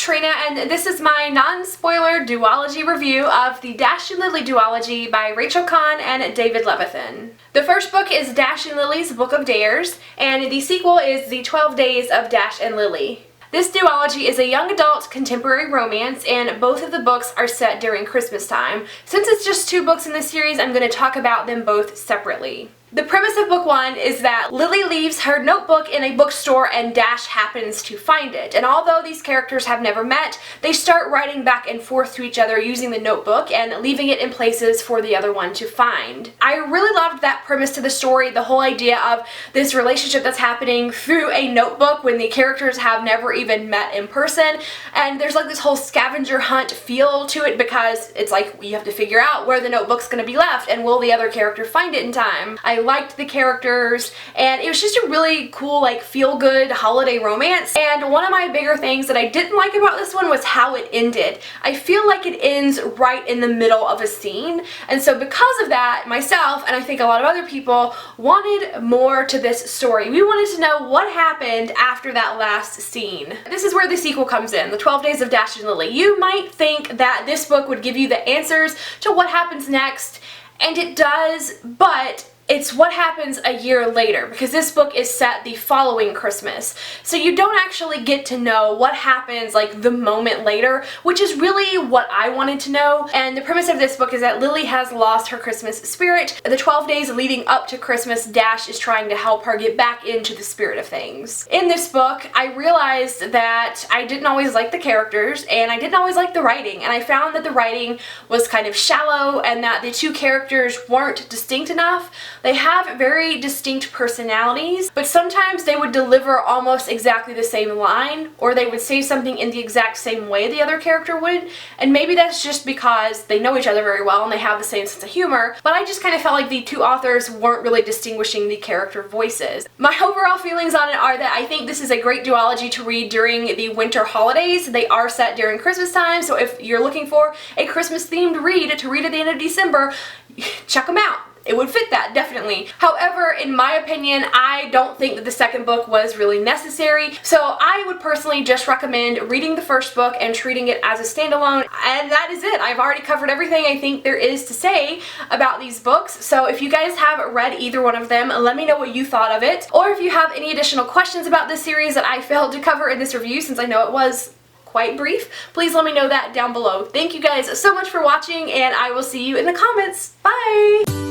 Trina, and this is my non-spoiler duology review of the Dash and Lily duology by Rachel Cohn and David Levithan. The first book is Dash and Lily's Book of Dares, and the sequel is The 12 Days of Dash and Lily. This duology is a young adult contemporary romance, and both of the books are set during Christmas time. Since it's just 2 books in this series, I'm going to talk about them both separately. The premise of book 1 is that Lily leaves her notebook in a bookstore and Dash happens to find it. And although these characters have never met, they start writing back and forth to each other using the notebook and leaving it in places for the other one to find. I really loved that premise to the story, the whole idea of this relationship that's happening through a notebook when the characters have never even met in person. And there's like this whole scavenger hunt feel to it because it's like you have to figure out where the notebook's going to be left and will the other character find it in time. I liked the characters, and it was just a really cool, like, feel-good holiday romance. And one of my bigger things that I didn't like about this one was how it ended. I feel like it ends right in the middle of a scene, and so because of that, myself, and I think a lot of other people, wanted more to this story. We wanted to know what happened after that last scene. This is where the sequel comes in, The 12 Days of Dash and Lily. You might think that this book would give you the answers to what happens next, and it does, but it's what happens a year later, because this book is set the following Christmas. So you don't actually get to know what happens like the moment later, which is really what I wanted to know. And the premise of this book is that Lily has lost her Christmas spirit. The 12 days leading up to Christmas, Dash is trying to help her get back into the spirit of things. In this book, I realized that I didn't always like the characters, and I didn't always like the writing, and I found that the writing was kind of shallow and that the 2 characters weren't distinct enough. They have very distinct personalities, but sometimes they would deliver almost exactly the same line, or they would say something in the exact same way the other character would, and maybe that's just because they know each other very well and they have the same sense of humor, but I just kind of felt like the 2 authors weren't really distinguishing the character voices. My overall feelings on it are that I think this is a great duology to read during the winter holidays. They are set during Christmas time, so if you're looking for a Christmas-themed read to read at the end of December, check them out. It would fit that, definitely. However, in my opinion, I don't think that the second book was really necessary, so I would personally just recommend reading the first book and treating it as a standalone, and that is it. I've already covered everything I think there is to say about these books, so if you guys have read either one of them, let me know what you thought of it, or if you have any additional questions about this series that I failed to cover in this review, since I know it was quite brief, please let me know that down below. Thank you guys so much for watching, and I will see you in the comments. Bye!